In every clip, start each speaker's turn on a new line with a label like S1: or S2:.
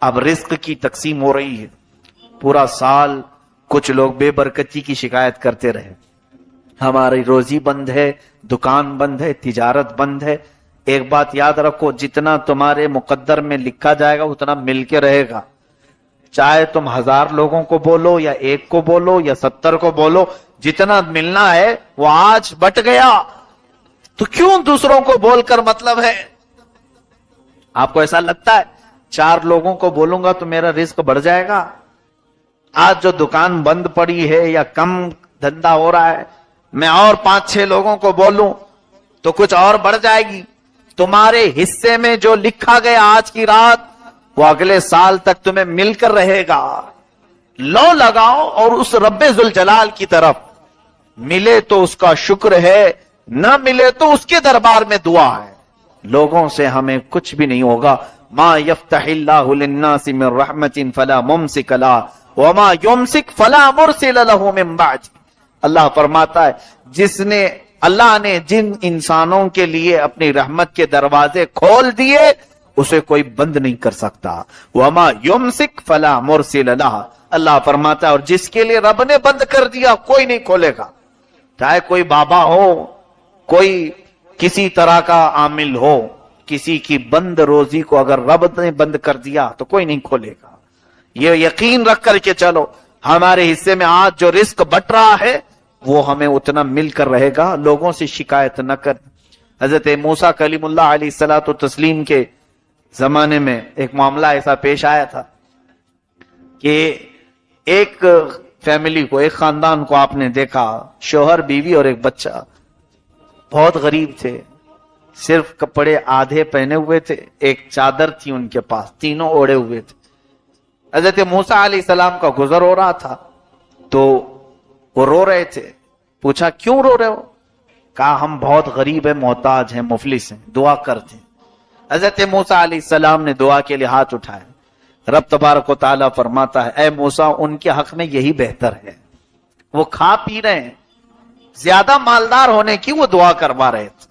S1: اب رزق کی تقسیم ہو رہی ہے، پورا سال کچھ لوگ بے برکتی کی شکایت کرتے رہے، ہماری روزی بند ہے، دکان بند ہے، تجارت بند ہے۔ ایک بات یاد رکھو، جتنا تمہارے مقدر میں لکھا جائے گا اتنا مل کے رہے گا، چاہے تم 1000 لوگوں کو بولو یا 1 کو بولو یا 70 کو بولو، جتنا ملنا ہے وہ آج بٹ گیا، تو کیوں دوسروں کو بول کر مطلب ہے؟ آپ کو ایسا لگتا ہے 4 لوگوں کو بولوں گا تو میرا رزق بڑھ جائے گا؟ آج جو دکان بند پڑی ہے یا کم دھندا ہو رہا ہے، میں اور 5-6 لوگوں کو بولوں تو کچھ اور بڑھ جائے گی۔ تمہارے حصے میں جو لکھا گیا آج کی رات وہ اگلے سال تک تمہیں مل کر رہے گا۔ لو لگاؤ اور اس رب ذوالجلال کی طرف، ملے تو اس کا شکر ہے، نہ ملے تو اس کے دربار میں دعا ہے۔ لوگوں سے ہمیں کچھ بھی نہیں ہوگا۔ ما یفتح اللہ للناس من رحمت فلا ممسک لها وما یمسک فلا مرسل له من بعد۔ اللہ فرماتا ہے اللہ نے جن انسانوں کے لیے اپنی رحمت کے دروازے کھول دیے اسے کوئی بند نہیں کر سکتا۔ وما یمسک فلا مرسل لها، اللہ فرماتا ہے اور جس کے لیے رب نے بند کر دیا کوئی نہیں کھولے گا، چاہے کوئی بابا ہو، کوئی کسی طرح کا عامل ہو، کسی کی بند روزی کو اگر رب نے بند کر دیا تو کوئی نہیں کھولے گا۔ یہ یقین رکھ کر کے چلو، ہمارے حصے میں آج جو رزق بٹ رہا ہے وہ ہمیں اتنا مل کر رہے گا، لوگوں سے شکایت نہ کر۔ حضرت موسیٰ کلیم اللہ علیہ الصلوۃ والتسلیم کے زمانے میں ایک معاملہ ایسا پیش آیا تھا کہ ایک فیملی کو، ایک خاندان کو آپ نے دیکھا، شوہر، بیوی اور ایک بچہ، بہت غریب تھے، صرف کپڑے آدھے پہنے ہوئے تھے، ایک چادر تھی ان کے پاس، تینوں اوڑے ہوئے تھے۔ حضرت موسیٰ علیہ السلام کا گزر ہو رہا تھا تو وہ رو رہے تھے، پوچھا کیوں رو رہے ہو؟ کہا ہم بہت غریب ہیں، محتاج ہیں، مفلس ہیں، دعا کرتے ہیں۔ حضرت موسیٰ علیہ السلام نے دعا کے لیے ہاتھ اٹھائے۔ رب تبارک و تعالیٰ فرماتا ہے اے موسیٰ ان کے حق میں یہی بہتر ہے، وہ کھا پی رہے ہیں، زیادہ مالدار ہونے کی وہ دعا کروا رہے تھے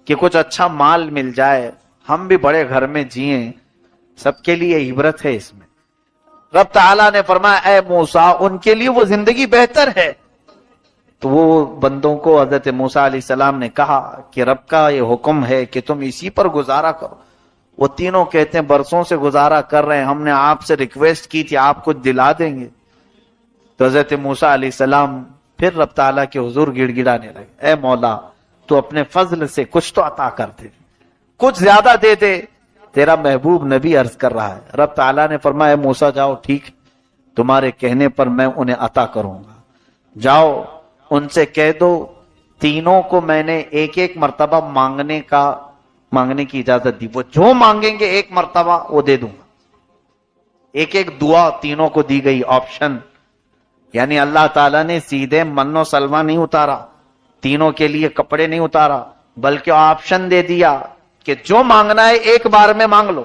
S1: کہ کچھ اچھا مال مل جائے، ہم بھی بڑے گھر میں جئیں، سب کے لیے عبرت ہے اس میں۔ رب تعالیٰ نے فرمایا اے موسیٰ ان کے لیے وہ زندگی بہتر ہے۔ تو وہ بندوں کو حضرت موسیٰ علیہ السلام نے کہا کہ رب کا یہ حکم ہے کہ تم اسی پر گزارا کرو۔ وہ تینوں کہتے ہیں برسوں سے گزارا کر رہے ہیں، ہم نے آپ سے ریکویسٹ کی تھی آپ کچھ دلا دیں گے۔ تو حضرت موسیٰ علیہ السلام پھر رب تعالیٰ کے حضور گڑ گڑانے لگے، اے مولا تو اپنے فضل سے کچھ تو عطا کر دے، کچھ زیادہ دے دے، تیرا محبوب نبی عرض کر رہا ہے۔ رب تعالیٰ نے فرمایا موسیٰ جاؤ، ٹھیک تمہارے کہنے پر میں انہیں عطا کروں گا، جاؤ ان سے کہہ دو تینوں کو میں نے ایک ایک مرتبہ مانگنے کی اجازت دی، وہ جو مانگیں گے ایک مرتبہ وہ دے دوں گا۔ ایک ایک دعا تینوں کو دی گئی، آپشن، یعنی اللہ تعالیٰ نے سیدھے من و سلوہ نہیں اتارا، تینوں کے لیے کپڑے نہیں اتارا، بلکہ آپشن دے دیا کہ جو مانگنا ہے ایک بار میں مانگ لو،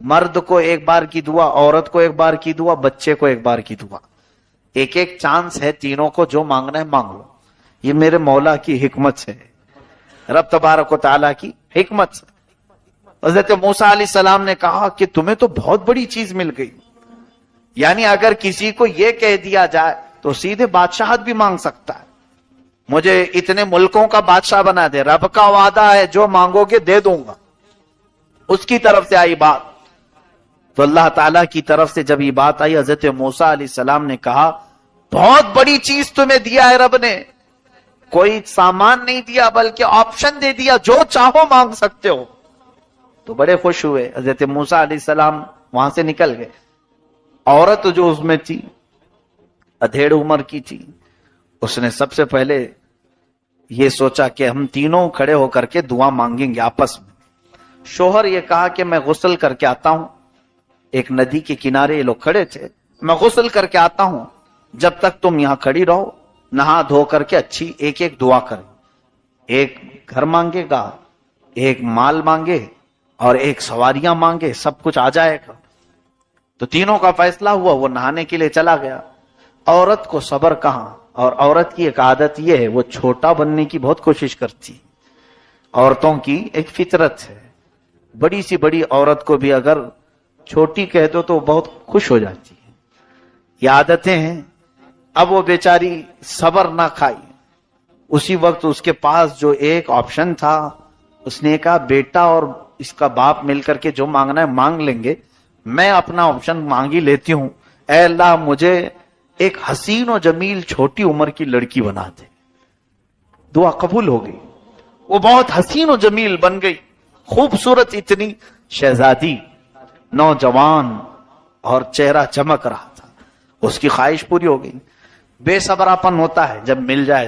S1: مرد کو ایک بار کی دعا، عورت کو ایک بار کی دعا، بچے کو ایک بار کی دعا، ایک ایک چانس ہے تینوں کو، جو مانگنا ہے مانگ لو۔ یہ میرے مولا کی حکمت ہے، رب تبارک و تعالیٰ کی حکمت ہے۔ حضرت موسیٰ علیہ السلام نے کہا کہ تمہیں تو بہت بڑی چیز مل گئی، یعنی اگر کسی کو یہ کہہ دیا جائے تو سیدھے بادشاہت بھی مانگ سکتا ہے، مجھے اتنے ملکوں کا بادشاہ بنا دے، رب کا وعدہ ہے جو مانگو گے دے دوں گا۔ اس کی طرف سے آئی بات، تو اللہ تعالیٰ کی طرف سے جب یہ بات آئی، حضرت موسیٰ علیہ السلام نے کہا بہت بڑی چیز تمہیں دیا ہے رب نے، کوئی سامان نہیں دیا بلکہ آپشن دے دیا، جو چاہو مانگ سکتے ہو۔ تو بڑے خوش ہوئے، حضرت موسیٰ علیہ السلام وہاں سے نکل گئے۔ عورت جو اس میں تھی ادھیڑ عمر کی تھی، اس نے سب سے پہلے یہ سوچا کہ ہم تینوں کھڑے ہو کر کے دعا مانگیں گے آپس میں۔ شوہر یہ کہا کہ میں غسل کر کے آتا ہوں، ایک ندی کے کنارے یہ لوگ کھڑے تھے، میں غسل کر کے آتا ہوں، جب تک تم یہاں کھڑی رہو، نہا دھو کر کے اچھی ایک ایک دعا کریں، ایک گھر مانگے گا، ایک مال مانگے اور ایک سواریاں مانگے، سب کچھ آ جائے گا۔ تو تینوں کا فیصلہ ہوا، وہ نہانے کے لیے چلا گیا۔ عورت کو صبر کہاں، اور عورت کی ایک عادت یہ ہے وہ چھوٹا بننے کی بہت کوشش کرتی، عورتوں کی ایک فطرت ہے، بڑی سی بڑی عورت کو بھی اگر چھوٹی کہہ دو تو بہت خوش ہو جاتی ہے. یہ عادتیں ہیں. اب وہ بیچاری صبر نہ کھائی. اسی وقت اس کے پاس جو ایک آپشن تھا, اس نے کہا بیٹا اور اس کا باپ مل کر کے جو مانگنا ہے مانگ لیں گے, میں اپنا آپشن مانگی لیتی ہوں. اے اللہ مجھے ایک حسین و جمیل چھوٹی عمر کی لڑکی بنا دے. دعا قبول ہو گئی. وہ بہت حسین و جمیل بن گئی, خوبصورت اتنی شہزادی, نوجوان, اور چہرہ چمک رہا تھا. اس کی خواہش پوری ہو گئی. بے صبراپن ہوتا ہے جب مل جائے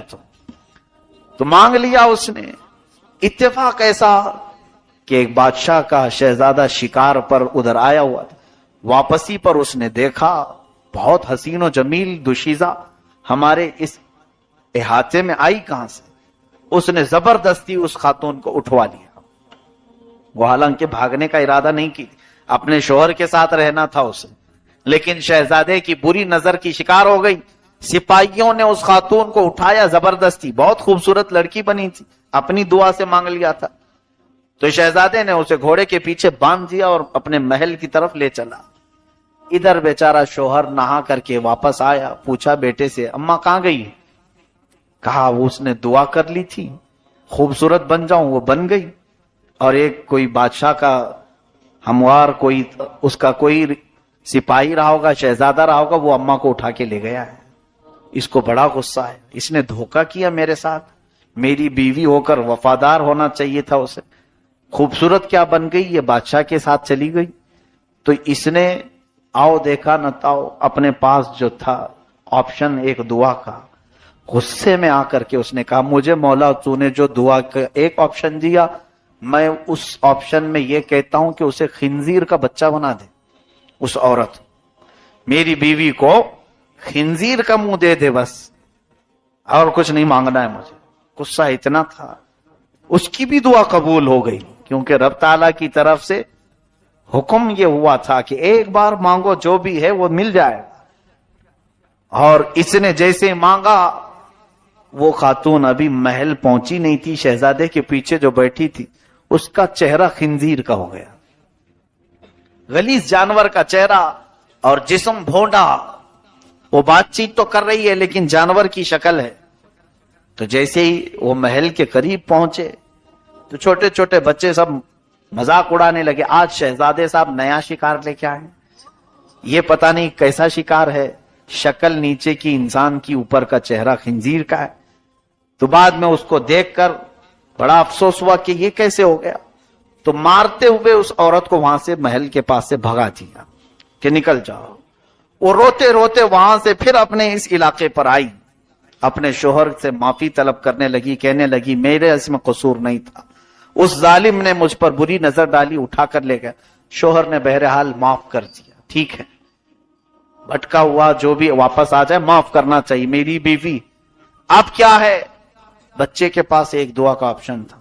S1: تو مانگ لیا اس نے. اتفاق ایسا کہ ایک بادشاہ کا شہزادہ شکار پر ادھر آیا ہوا تھا. واپسی پر اس نے دیکھا بہت حسین و جمیل دوشیزہ ہمارے اس احاطے میں آئی کہاں سے. اس نے زبردستی اس خاتون کو اٹھوا لیا. وہ حالانکہ بھاگنے کا ارادہ نہیں کی, اپنے شوہر کے ساتھ رہنا تھا اسے, لیکن شہزادے کی بری نظر کی شکار ہو گئی. سپاہیوں نے اس خاتون کو اٹھایا زبردستی. بہت خوبصورت لڑکی بنی تھی, اپنی دعا سے مانگ لیا تھا. تو شہزادے نے اسے گھوڑے کے پیچھے باندھ دیا اور اپنے محل کی طرف لے چلا. ادھر بیچارہ شوہر نہا کر کے واپس آیا. پوچھا بیٹے سے اماں کہاں گئی؟ کہا وہ اس نے دعا کر لی تھی خوبصورت بن جاؤں, وہ بن گئی. اور ایک کوئی بادشاہ کا ہموار, کوئی اس کا کوئی سپاہی رہا ہوگا, شہزادہ رہا ہوگا, وہ اماں کو اٹھا کے لے گیا ہے. اس کو بڑا غصہ ہے. اس نے دھوکہ کیا میرے ساتھ. میری بیوی ہو کر وفادار ہونا چاہیے تھا اسے. خوبصورت کیا بن گئی, یہ بادشاہ کے ساتھ چلی گئی. تو اس نے آؤ دیکھا نہ تاؤ, اپنے پاس جو تھا آپشن ایک دعا کا, غصے میں آ کر کے اس نے کہا مجھے مولا تو نے جو دعا کا ایک آپشن دیا, میں اس آپشن میں یہ کہتا ہوں کہ اسے خنزیر کا بچہ بنا دے. اس عورت, میری بیوی کو خنزیر کا منہ دے دے بس, اور کچھ نہیں مانگنا ہے مجھے. غصہ اتنا تھا. اس کی بھی دعا قبول ہو گئی, کیونکہ رب تعالیٰ کی طرف سے حکم یہ ہوا تھا کہ ایک بار مانگو, جو بھی ہے وہ مل جائے. اور اس نے جیسے مانگا, وہ خاتون ابھی محل پہنچی نہیں تھی, شہزادے کے پیچھے جو بیٹھی تھی اس کا چہرہ خنزیر کا ہو گیا. غلیظ جانور کا چہرہ اور جسم بھونڈا. وہ بات چیت تو کر رہی ہے لیکن جانور کی شکل ہے. تو جیسے ہی وہ محل کے قریب پہنچے تو چھوٹے چھوٹے بچے سب مذاق اڑانے لگے. آج شہزادے صاحب نیا شکار لے کے آئے, یہ پتہ نہیں کیسا شکار ہے. شکل نیچے کی انسان کی, اوپر کا چہرہ خنزیر کا ہے. تو بعد میں اس کو دیکھ کر بڑا افسوس ہوا کہ یہ کیسے ہو گیا. تو مارتے ہوئے اس عورت کو وہاں سے محل کے پاس سے بھگا دیا کہ نکل جاؤ. وہ روتے روتے وہاں سے پھر اپنے اس علاقے پر آئی, اپنے شوہر سے معافی طلب کرنے لگی, کہنے لگی میرے اس میں قصور نہیں تھا, اس ظالم نے مجھ پر بری نظر ڈالی, اٹھا کر لے گیا. شوہر نے بہرحال معاف کر دیا, ٹھیک ہے بھٹکا ہوا جو بھی واپس آ جائے معاف کرنا چاہیے, میری بیوی. اب کیا ہے, بچے کے پاس ایک دعا کا آپشن تھا.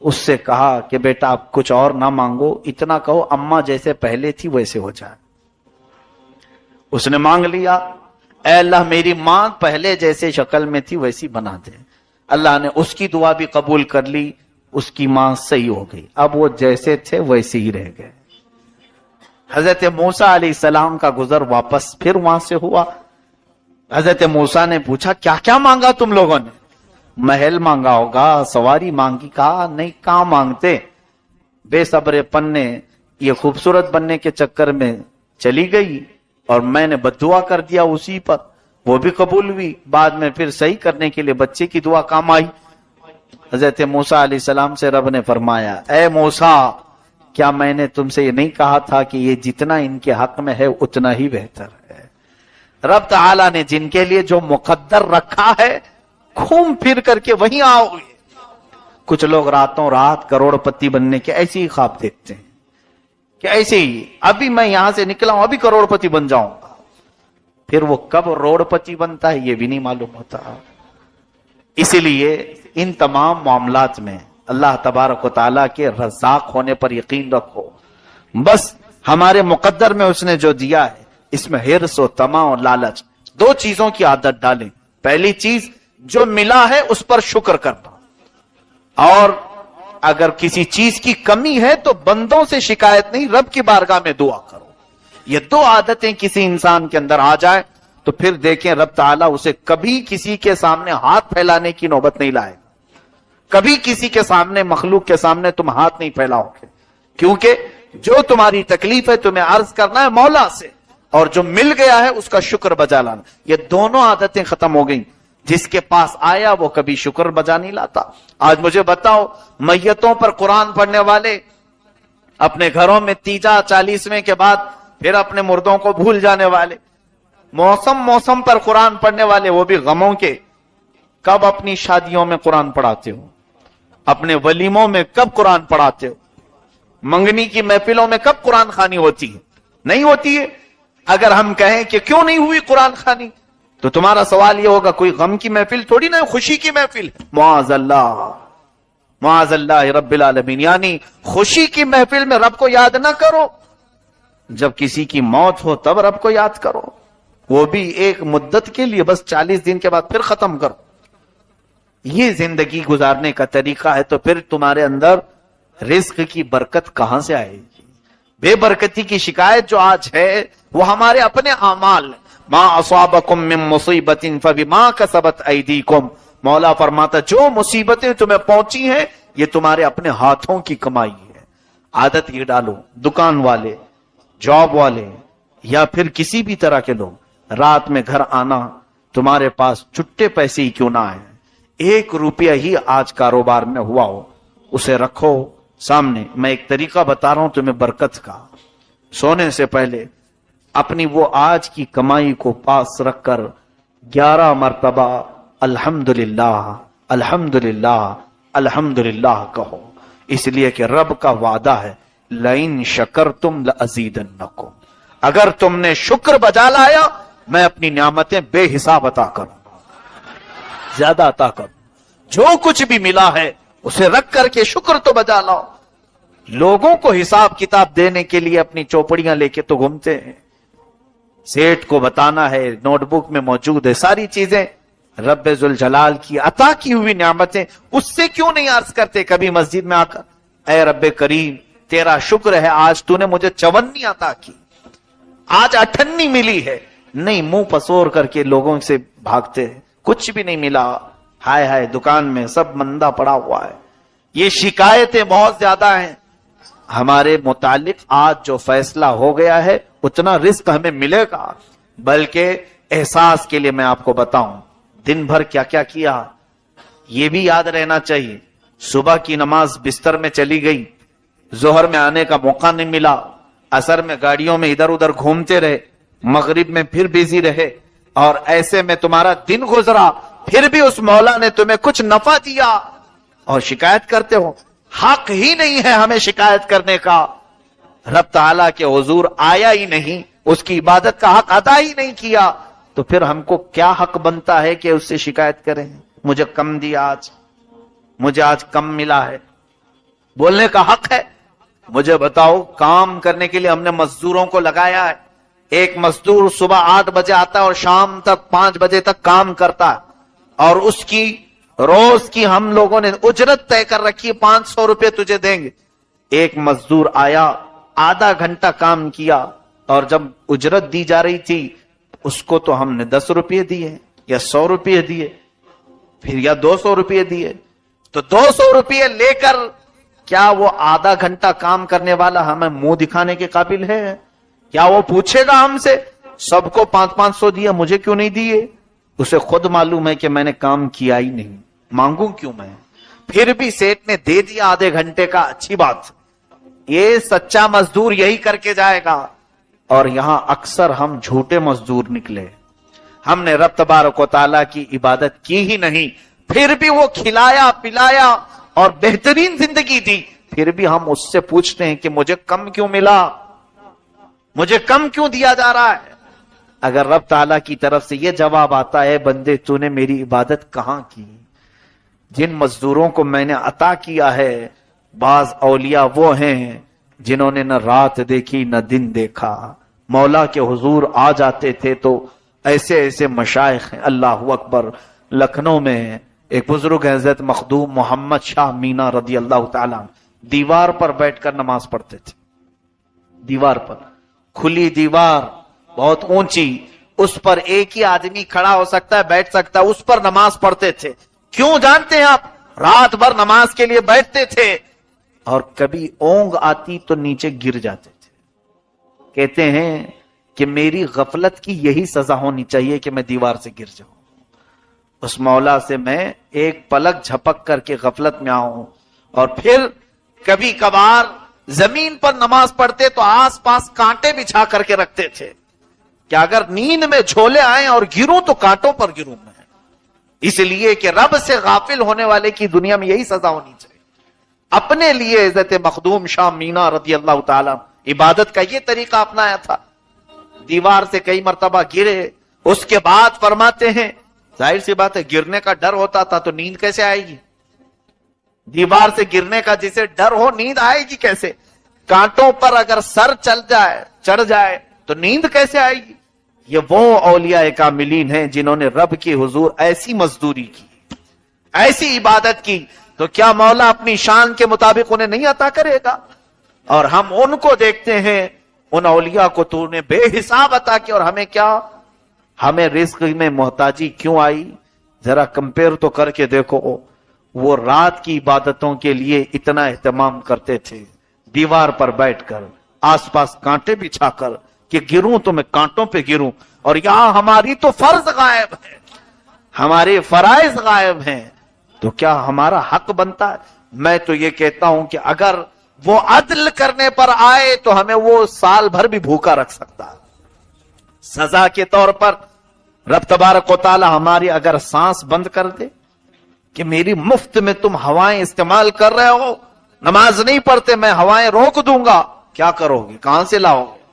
S1: اس سے کہا کہ بیٹا آپ کچھ اور نہ مانگو, اتنا کہو اماں جیسے پہلے تھی ویسے ہو جائے. اس نے مانگ لیا, اے اللہ میری ماں پہلے جیسے شکل میں تھی ویسی بنا دے. اللہ نے اس کی دعا بھی قبول کر لی, اس کی ماں صحیح ہو گئی. اب وہ جیسے تھے ویسے ہی رہ گئے. حضرت موسیٰ علیہ السلام کا گزر واپس پھر وہاں سے ہوا. حضرت موسیٰ نے پوچھا کیا کیا مانگا تم لوگوں نے؟ محل مانگا ہوگا, سواری مانگی. کہا نہیں, کہاں مانگتے, بے صبر پن نے یہ خوبصورت بننے کے چکر میں چلی گئی اور میں نے بددعا کر دیا اسی پر, وہ بھی قبول ہوئی. بعد میں پھر صحیح کرنے کے لیے بچے کی دعا کام آئی. حضرت موسیٰ علیہ السلام سے رب نے فرمایا اے موسیٰ, کیا میں نے تم سے یہ نہیں کہا تھا کہ یہ جتنا ان کے حق میں ہے اتنا ہی بہتر ہے. رب تعالیٰ نے جن کے لیے جو مقدر رکھا ہے گھوم پھر کر کے وہیں آؤ گے. کچھ لوگ راتوں رات کروڑ پتی بننے کے ایسے ہی خواب دیکھتے ہیں کہ ایسے ہی ابھی میں یہاں سے نکلا ہوں ابھی کروڑ پتی بن جاؤں گا, پھر وہ کب روڑ پتی بنتا ہے یہ بھی نہیں معلوم ہوتا. اسی لیے ان تمام معاملات میں اللہ تبارک و تعالیٰ کے رزاق ہونے پر یقین رکھو. بس ہمارے مقدر میں اس نے جو دیا ہے اس میں حرص و طمع اور لالچ, دو چیزوں کی عادت ڈالیں. پہلی چیز جو ملا ہے اس پر شکر کرنا, اور اگر کسی چیز کی کمی ہے تو بندوں سے شکایت نہیں، رب کی بارگاہ میں دعا کرو۔ یہ دو عادتیں کسی انسان کے اندر آ جائے تو پھر دیکھیں رب تعالیٰ اسے کبھی کسی کے سامنے ہاتھ پھیلانے کی نوبت نہیں لائے، کبھی کسی کے سامنے، مخلوق کے سامنے تم ہاتھ نہیں پھیلاؤ گے، کیونکہ جو تمہاری تکلیف ہے تمہیں عرض کرنا ہے مولا سے، اور جو مل گیا ہے اس کا شکر بجا لانا۔ یہ دونوں عادتیں ختم ہو گئیں۔ جس کے پاس آیا وہ کبھی شکر بجا نہیں لاتا۔ آج مجھے بتاؤ، میتوں پر قرآن پڑھنے والے، اپنے گھروں میں تیجا 40ویں کے بعد پھر اپنے مردوں کو بھول جانے والے، موسم پر قرآن پڑھنے والے، وہ بھی غموں کے، کب اپنی شادیوں میں قرآن پڑھاتے ہو؟ اپنے ولیموں میں کب قرآن پڑھاتے ہو؟ منگنی کی محفلوں میں کب قرآن خوانی ہوتی ہے؟ نہیں ہوتی ہے۔ اگر ہم کہیں کہ کیوں نہیں ہوئی قرآن خوانی تو تمہارا سوال یہ ہوگا کوئی غم کی محفل تھوڑی نہ، خوشی کی محفل۔ معاذ اللہ رب العالمین، یعنی خوشی کی محفل میں رب کو یاد نہ کرو، جب کسی کی موت ہو تب رب کو یاد کرو، وہ بھی ایک مدت کے لیے، بس 40 دن کے بعد پھر ختم کرو۔ یہ زندگی گزارنے کا طریقہ ہے تو پھر تمہارے اندر رزق کی برکت کہاں سے آئے گی؟ بے برکتی کی شکایت جو آج ہے وہ ہمارے اپنے اعمال، ما اصابکم من مصیبت فبما کسبت ایدیکم، مولا فرماتا جو مصیبتیں تمہیں پہنچی ہیں یہ تمہارے اپنے ہاتھوں کی کمائی ہے۔ عادت یہ ڈالو، دکان والے، جاب والے، یا پھر کسی بھی طرح کے لوگ، رات میں گھر آنا، تمہارے پاس چھٹے پیسے ہی کیوں نہ آئے، 1 روپیہ ہی آج کاروبار میں ہوا ہو، اسے رکھو سامنے۔ میں ایک طریقہ بتا رہا ہوں تمہیں برکت کا، سونے سے پہلے اپنی وہ آج کی کمائی کو پاس رکھ کر 11 مرتبہ الحمدللہ الحمدللہ الحمدللہ کہو، اس لیے کہ رب کا وعدہ ہے لئن شکرتم لازیدنکم، اگر تم نے شکر بجا لایا میں اپنی نعمتیں بے حساب عطا کروں، زیادہ عطا کروں۔ جو کچھ بھی ملا ہے اسے رکھ کر کے شکر تو بجا لاؤ۔ لوگوں کو حساب کتاب دینے کے لیے اپنی چوپڑیاں لے کے تو گھومتے ہیں، سیٹ کو بتانا ہے، نوٹ بک میں موجود ہے ساری چیزیں، رب ذوالجلال کی عطا کی ہوئی نعمتیں اس سے کیوں نہیں عرض کرتے کبھی مسجد میں آ کر، اے رب کریم تیرا شکر ہے آج تو نے مجھے 54 عطا کی، آج 58 ملی ہے۔ نہیں، منہ پسور کر کے لوگوں سے بھاگتے ہیں، کچھ بھی نہیں ملا، ہائے ہائے دکان میں سب مندہ پڑا ہوا ہے۔ یہ شکایتیں بہت زیادہ ہیں ہمارے متعلق۔ آج جو فیصلہ ہو گیا ہے اتنا رزق ہمیں ملے گا، بلکہ احساس کے لیے میں آپ کو بتاؤں دن بھر کیا کیا کیا یہ بھی یاد رہنا چاہیے۔ صبح کی نماز بستر میں چلی گئی، ظہر میں آنے کا موقع نہیں ملا، عصر میں گاڑیوں میں ادھر ادھر گھومتے رہے، مغرب میں پھر بیزی رہے، اور ایسے میں تمہارا دن گزرا، پھر بھی اس مولا نے تمہیں کچھ نفع دیا اور شکایت کرتے ہو۔ حق ہی نہیں ہے ہمیں شکایت کرنے کا، رب تعالیٰ کے حضور آیا ہی نہیں، اس کی عبادت کا حق ادا ہی نہیں کیا، تو پھر ہم کو کیا حق بنتا ہے کہ اس سے شکایت کریں؟ مجھے کم دیا، مجھے آج کم ملا ہے، بولنے کا حق ہے۔ مجھے بتاؤ، کام کرنے کے لیے ہم نے مزدوروں کو لگایا ہے، ایک مزدور صبح 8 بجے آتا ہے اور شام تک 5 بجے تک کام کرتا ہے، اور اس کی روز کی ہم لوگوں نے اجرت طے کر رکھی ہے، 500 روپے تجھے دیں گے۔ ایک مزدور آیا، آدھا گھنٹہ کام کیا، اور جب اجرت دی جا رہی تھی اس کو تو ہم نے 10 روپے دیے یا 100 روپے دیے، پھر یا 200 روپے دیے، تو 200 روپے لے کر کیا وہ آدھا گھنٹہ کام کرنے والا ہمیں منہ دکھانے کے قابل ہے؟ کیا وہ پوچھے گا ہم سے سب کو 500 دیا مجھے کیوں نہیں دیے؟ اسے خود معلوم ہے کہ میں نے کام کیا ہی نہیں، مانگوں کیوں میں؟ پھر بھی سیٹ نے دے دیا آدھے گھنٹے کا، اچھی بات، یہ سچا مزدور یہی کر کے جائے گا۔ اور یہاں اکثر ہم جھوٹے مزدور نکلے، ہم نے رب تبارک و تعالیٰ کی عبادت کی ہی نہیں، پھر بھی وہ کھلایا پلایا اور بہترین زندگی دی، پھر بھی ہم اس سے پوچھتے ہیں کہ مجھے کم کیوں ملا، مجھے کم کیوں دیا جا رہا ہے؟ اگر رب تعالیٰ کی طرف سے یہ جواب آتا ہے بندے تو نے میری عبادت کہاں کی؟ جن مزدوروں کو میں نے عطا کیا ہے، بعض اولیاء وہ ہیں جنہوں نے نہ رات دیکھی نہ دن دیکھا، مولا کے حضور آ جاتے تھے تو ایسے ایسے مشائخ ہیں، اللہ اکبر، لکھنؤ میں ایک بزرگ حضرت مخدوم محمد شاہ مینا رضی اللہ تعالیٰ دیوار پر بیٹھ کر نماز پڑھتے تھے. دیوار پر, کھلی دیوار بہت اونچی, اس پر ایک ہی آدمی کھڑا ہو سکتا ہے, بیٹھ سکتا ہے, اس پر نماز پڑھتے تھے. کیوں جانتے ہیں آپ؟ رات بھر نماز کے لیے بیٹھتے تھے اور کبھی اونگ آتی تو نیچے گر جاتے تھے. کہتے ہیں کہ میری غفلت کی یہی سزا ہونی چاہیے کہ میں دیوار سے گر جاؤں. اس مولا سے میں ایک پلک جھپک کر کے غفلت میں آؤں. اور پھر کبھی کبھار زمین پر نماز پڑھتے تو آس پاس کانٹے بچھا کر کے رکھتے تھے کہ اگر نیند میں جھولے آئیں اور گروں تو کانٹوں پر گروں میں. اس لیے کہ رب سے غافل ہونے والے کی دنیا میں یہی سزا ہونی چاہیے. اپنے لیے حضرت مخدوم شاہ مینا رضی اللہ تعالیٰ عبادت کا یہ طریقہ اپنایا تھا. دیوار سے کئی مرتبہ گرے, اس کے بعد فرماتے ہیں ظاہر سی بات ہے گرنے کا ڈر ہوتا تھا تو نیند کیسے آئے گی؟ دیوار سے گرنے کا جسے ڈر ہو نیند آئے گی کیسے؟ کانٹوں پر اگر سر چڑھ جائے تو نیند کیسے آئے گی؟ یہ وہ اولیاء کاملین ہیں جنہوں نے رب کی حضور ایسی مزدوری کی, ایسی عبادت کی, تو کیا مولا اپنی شان کے مطابق انہیں نہیں عطا کرے گا؟ اور ہم ان کو دیکھتے ہیں, ان اولیاء کو تو نے بے حساب عطا کی, اور ہمیں کیا؟ ہمیں رزق میں محتاجی کیوں آئی؟ ذرا کمپیئر تو کر کے دیکھو. وہ رات کی عبادتوں کے لیے اتنا اہتمام کرتے تھے, دیوار پر بیٹھ کر آس پاس کانٹے بچھا کر کہ گروں تو میں کانٹوں پہ گروں. اور یہاں ہماری تو فرض غائب ہے, ہمارے فرائض غائب ہیں, تو کیا ہمارا حق بنتا ہے؟ میں تو یہ کہتا ہوں کہ اگر وہ عدل کرنے پر آئے تو ہمیں وہ سال بھر بھی بھوکا رکھ سکتا ہے. سزا کے طور پر رب تبارک و تعالی ہماری اگر سانس بند کر دے کہ میری مفت میں تم ہوائیں استعمال کر رہے ہو, نماز نہیں پڑھتے, میں ہوائیں روک دوں گا, کیا کرو گے؟ کہاں سے لاؤ گے؟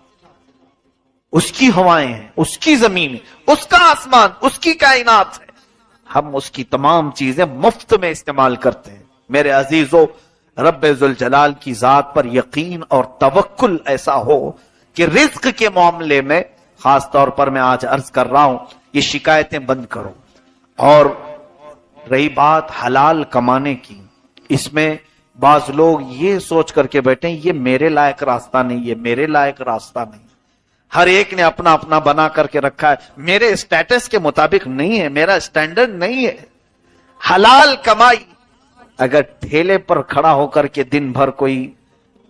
S1: اس کی ہوائیں ہیں, اس کی زمین ہے, اس کا آسمان, اس کی کائنات ہے. ہم اس کی تمام چیزیں مفت میں استعمال کرتے ہیں. میرے عزیزو, رب ذوالجلال کی ذات پر یقین اور توکل ایسا ہو کہ رزق کے معاملے میں خاص طور پر میں آج عرض کر رہا ہوں, یہ شکایتیں بند کرو. اور رہی بات حلال کمانے کی, اس میں بعض لوگ یہ سوچ کر کے بیٹھے ہیں یہ میرے لائق راستہ نہیں, یہ میرے لائق راستہ نہیں. ہر ایک نے اپنا اپنا بنا کر کے رکھا ہے, میرے اسٹیٹس کے مطابق نہیں ہے, میرا اسٹینڈرڈ نہیں ہے. حلال کمائی, اگر ٹھیلے پر کھڑا ہو کر کے دن بھر کوئی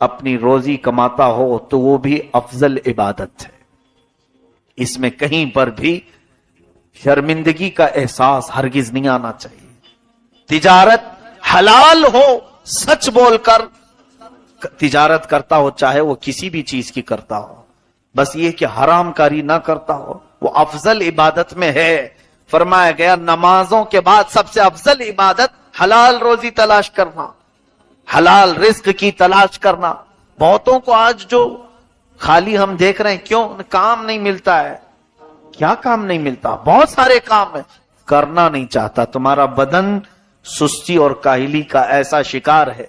S1: اپنی روزی کماتا ہو تو وہ بھی افضل عبادت ہے. اس میں کہیں پر بھی شرمندگی کا احساس ہرگز نہیں آنا چاہیے. تجارت حلال ہو, سچ بول کر تجارت کرتا ہو, چاہے وہ کسی بھی چیز کی کرتا ہو, بس یہ کہ حرام کاری نہ کرتا ہو, وہ افضل عبادت میں ہے. فرمایا گیا نمازوں کے بعد سب سے افضل عبادت حلال روزی تلاش کرنا, حلال رزق کی تلاش کرنا. بہتوں کو آج جو خالی ہم دیکھ رہے ہیں, کیوں؟ کام نہیں ملتا ہے. کیا کام نہیں ملتا؟ بہت سارے کام ہیں, کرنا نہیں چاہتا. تمہارا بدن سستی اور کاہلی کا ایسا شکار ہے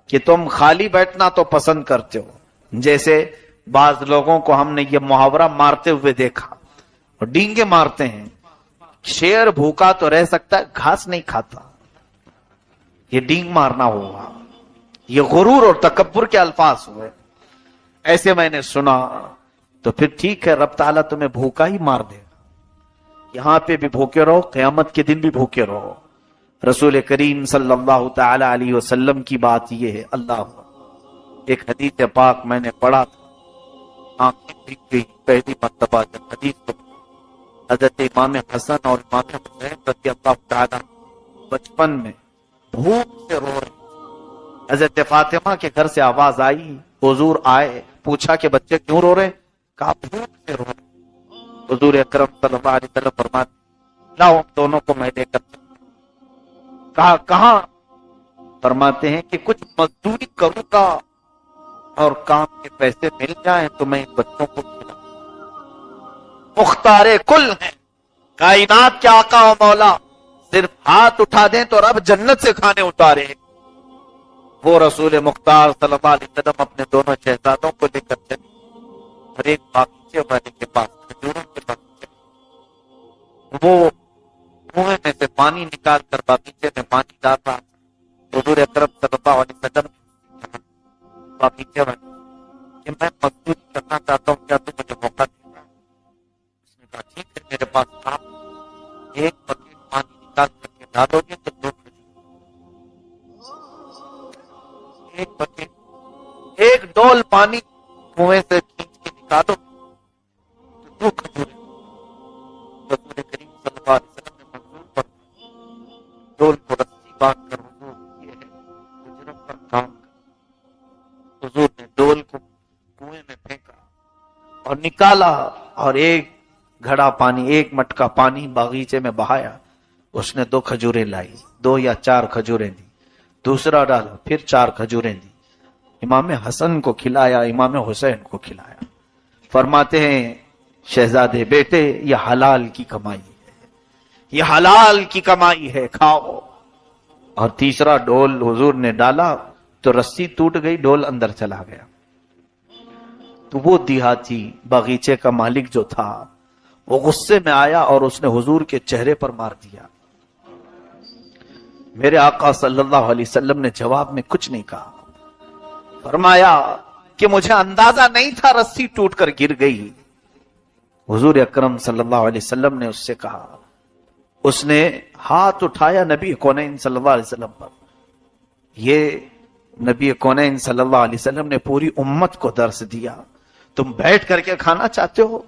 S1: کہ تم خالی بیٹھنا تو پسند کرتے ہو. جیسے بعض لوگوں کو ہم نے یہ محاورہ مارتے ہوئے دیکھا, اور ڈینگے مارتے ہیں. شیر بھوکا تو رہ سکتا ہے, گھاس نہیں کھاتا. یہ ڈینگ مارنا ہوا, یہ غرور اور تکبر کے الفاظ ہوئے. ایسے میں نے سنا. تو پھر ٹھیک ہے, رب تعالیٰ تمہیں بھوکا ہی مار دے گا. یہاں پہ بھی بھوکے رہو, قیامت کے دن بھی بھوکے رہو. رسول کریم صلی اللہ تعالی علیہ وسلم کی بات یہ ہے. اللہ, ایک حدیث پاک میں نے پڑھا تھا, آنکھیں بھیگ گئی پہلی مرتبہ جب حدیث کو حضرت امام حسن اور امام حسین رضی اللہ تعالی بچپن میں بھوک سے رو رہے. حضرت فاطمہ کے گھر سے آواز آئی, حضور آئے, پوچھا کہ بچے کیوں رو رہے؟ کہا بھوک سے رو رہے. حضور اکرم صلی اللہ علیہ وسلم فرماتے لاؤ دونوں کو میں لے کر. کہا کہاں؟ فرماتے ہیں کہ کچھ مزدوری کروں گا اور کام کے پیسے مل جائیں تو میں بچوں کو کھلاؤں. مختار کل ہیں, کائنات کے آقا و مولا, صرف ہاتھ اٹھا دیں تو رب جنت سے کھانے اتارے. وہ رسول مختار صلی اللہ علیہ وسلم اپنے دونوں شہزادوں کو لے کر چلے, ہر ایک باغیچے والے کے پاس کھجوروں کے باغیچے, وہ کنویں میں سے پانی نکال کر باغیچے میں پانی ڈالا. حضور اکرم صلی اللہ علیہ وسلم باغیچے میں کہ میں مزدوری کرنا چاہتا ہوں، کیا تو مجھے موقع دے گا؟ اس نے کہا ٹھیک ہے، میرے پاس آپ ایک بکیٹ پانی نکال کر کے ڈالو گے تو 2 ایک بکیٹ، ایک ڈول پانی کنویں سے کھینچ کے نکالو تو 2 کھجوریں. رسول کریم صلی اللہ علیہ وسلم نے منظور پر ڈول کو رسی باندھ کر حضور یہ ہے اجرت پر کام کر. حضور نے ڈول کو کنویں میں پھینکا اور نکالا اور ایک گھڑا پانی، ایک مٹکا پانی باغیچے میں بہایا. اس نے 2 کھجوریں لائی، 2 یا 4 کھجوریں دی. دوسرا ڈالا، پھر 4 کھجوریں دی. امام حسن کو کھلایا، امام حسین کو کھلایا. فرماتے ہیں شہزادے بیٹے یہ حلال کی کمائی ہے، یہ حلال کی کمائی ہے، کھاؤ. اور تیسرا ڈول حضور نے ڈالا تو رسی ٹوٹ گئی، ڈول اندر چلا گیا. تو وہ دیہاتی باغیچے کا مالک جو تھا وہ غصے میں آیا اور اس نے حضور کے چہرے پر مار دیا. میرے آقا صلی اللہ علیہ وسلم نے جواب میں کچھ نہیں کہا. فرمایا کہ مجھے اندازہ نہیں تھا رسی ٹوٹ کر گر گئی. حضور اکرم صلی اللہ علیہ وسلم نے اس سے کہا، اس نے ہاتھ اٹھایا نبی کونین صلی اللہ علیہ وسلم پر. یہ نبی کونین صلی اللہ علیہ وسلم نے پوری امت کو درس دیا. تم بیٹھ کر کے کھانا چاہتے ہو،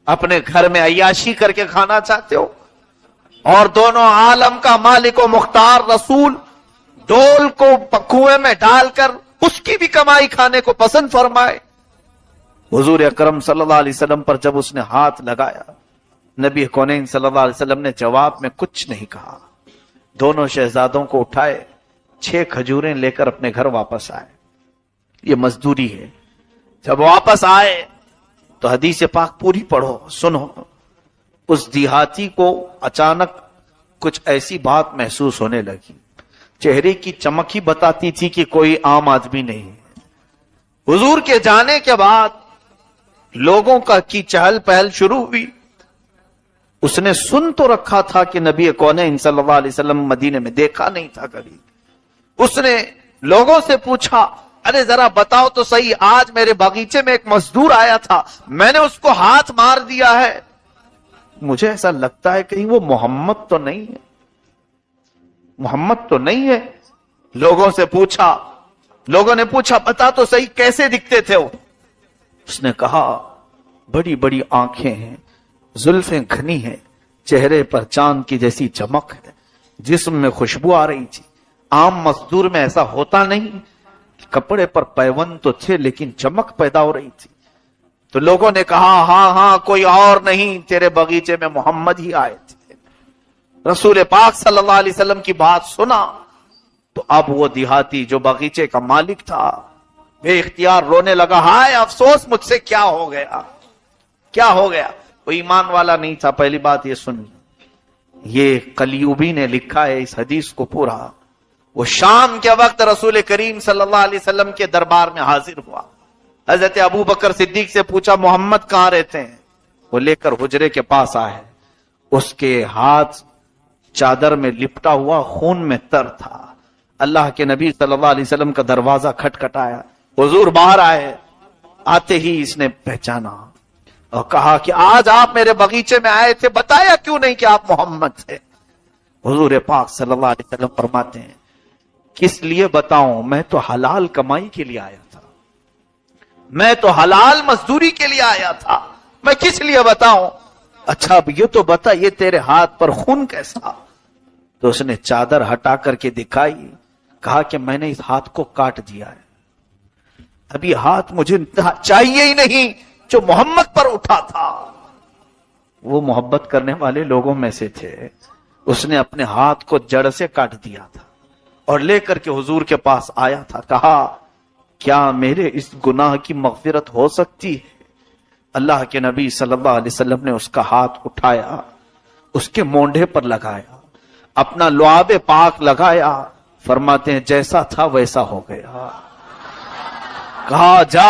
S1: اپنے گھر میں عیاشی کر کے کھانا چاہتے ہو، اور دونوں عالم کا مالک و مختار رسول ڈول کو کنویں میں ڈال کر اس کی بھی کمائی کھانے کو پسند فرمائے. حضور اکرم صلی اللہ علیہ وسلم پر جب اس نے ہاتھ لگایا، نبی کونین صلی اللہ علیہ وسلم نے جواب میں کچھ نہیں کہا. دونوں شہزادوں کو اٹھائے، 6 کھجوریں لے کر اپنے گھر واپس آئے. یہ مزدوری ہے. جب واپس آئے تو حدیث پاک پوری پڑھو، سنو. اس دیہاتی کو اچانک کچھ ایسی بات محسوس ہونے لگی. چہرے کی چمک ہی بتاتی تھی کہ کوئی عام آدمی نہیں ہے. حضور کے جانے کے بعد لوگوں کی چہل پہل شروع ہوئی. اس نے سن تو رکھا تھا کہ نبی کونین صلی اللہ علیہ وسلم مدینے میں دیکھا نہیں تھا کبھی. اس نے لوگوں سے پوچھا، ارے ذرا بتاؤ تو صحیح، آج میرے باغیچے میں ایک مزدور آیا تھا، میں نے اس کو ہاتھ مار دیا ہے. مجھے ایسا لگتا ہے کہیں وہ محمد تو نہیں ہے، محمد تو نہیں ہے. لوگوں سے پوچھا، لوگوں نے پوچھا بتا تو صحیح کیسے دکھتے تھے وہ. اس نے کہا بڑی بڑی آنکھیں ہیں، زلفیں گھنی ہیں، چہرے پر چاند کی جیسی چمک ہے، جسم میں خوشبو آ رہی تھی. عام مزدور میں ایسا ہوتا نہیں. کپڑے پر پیون تو تھے لیکن چمک پیدا ہو رہی تھی. تو لوگوں نے کہا ہاں کوئی اور نہیں، تیرے باغیچے میں محمد ہی آئے تھے. رسول پاک صلی اللہ علیہ وسلم کی بات سنا تو اب وہ دیہاتی جو باغیچے کا مالک تھا بے اختیار رونے لگا. ہائے افسوس مجھ سے کیا ہو گیا، کیا ہو گیا. وہ ایمان والا نہیں تھا. پہلی بات یہ سن، یہ قلیوبی نے لکھا ہے اس حدیث کو پورا. وہ شام کے وقت رسول کریم صلی اللہ علیہ وسلم کے دربار میں حاضر ہوا. حضرت ابو بکر صدیق سے پوچھا محمد کہاں رہتے ہیں. وہ لے کر حجرے کے پاس آئے. اس کے ہاتھ چادر میں لپٹا ہوا خون میں تر تھا. اللہ کے نبی صلی اللہ علیہ وسلم کا دروازہ کھٹکھٹایا. حضور باہر آئے. آتے ہی اس نے پہچانا اور کہا کہ آج آپ میرے باغیچے میں آئے تھے، بتایا کیوں نہیں کہ آپ محمد تھے. حضور پاک صلی اللہ علیہ وسلم فرماتے ہیں کس لیے بتاؤں، میں تو حلال کمائی کے لیے آیا تھا، میں تو حلال مزدوری کے لیے آیا تھا، میں کس لیے بتاؤں. اچھا اب یہ تو بتا یہ تیرے ہاتھ پر خون کیسا. تو اس نے چادر ہٹا کر کے دکھائی. کہا کہ میں نے اس ہاتھ کو کاٹ دیا ہے. اب یہ ہاتھ مجھے چاہیے ہی نہیں جو محمد پر اٹھا تھا. وہ محبت کرنے والے لوگوں میں سے تھے. اس نے اپنے ہاتھ کو جڑ سے کاٹ دیا تھا اور لے کر کے حضور کے پاس آیا تھا. کہا کیا میرے اس گناہ کی مغفرت ہو سکتی ہے. اللہ کے نبی صلی اللہ علیہ وسلم نے اس کا ہاتھ اٹھایا، اس کے مونڈے پر لگایا، اپنا لعاب پاک لگایا. فرماتے ہیں جیسا تھا ویسا ہو گیا. کہا جا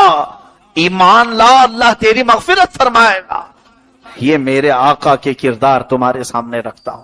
S1: ایمان لا، اللہ تیری مغفرت فرمائے گا. یہ میرے آقا کے کردار تمہارے سامنے رکھتا ہوں.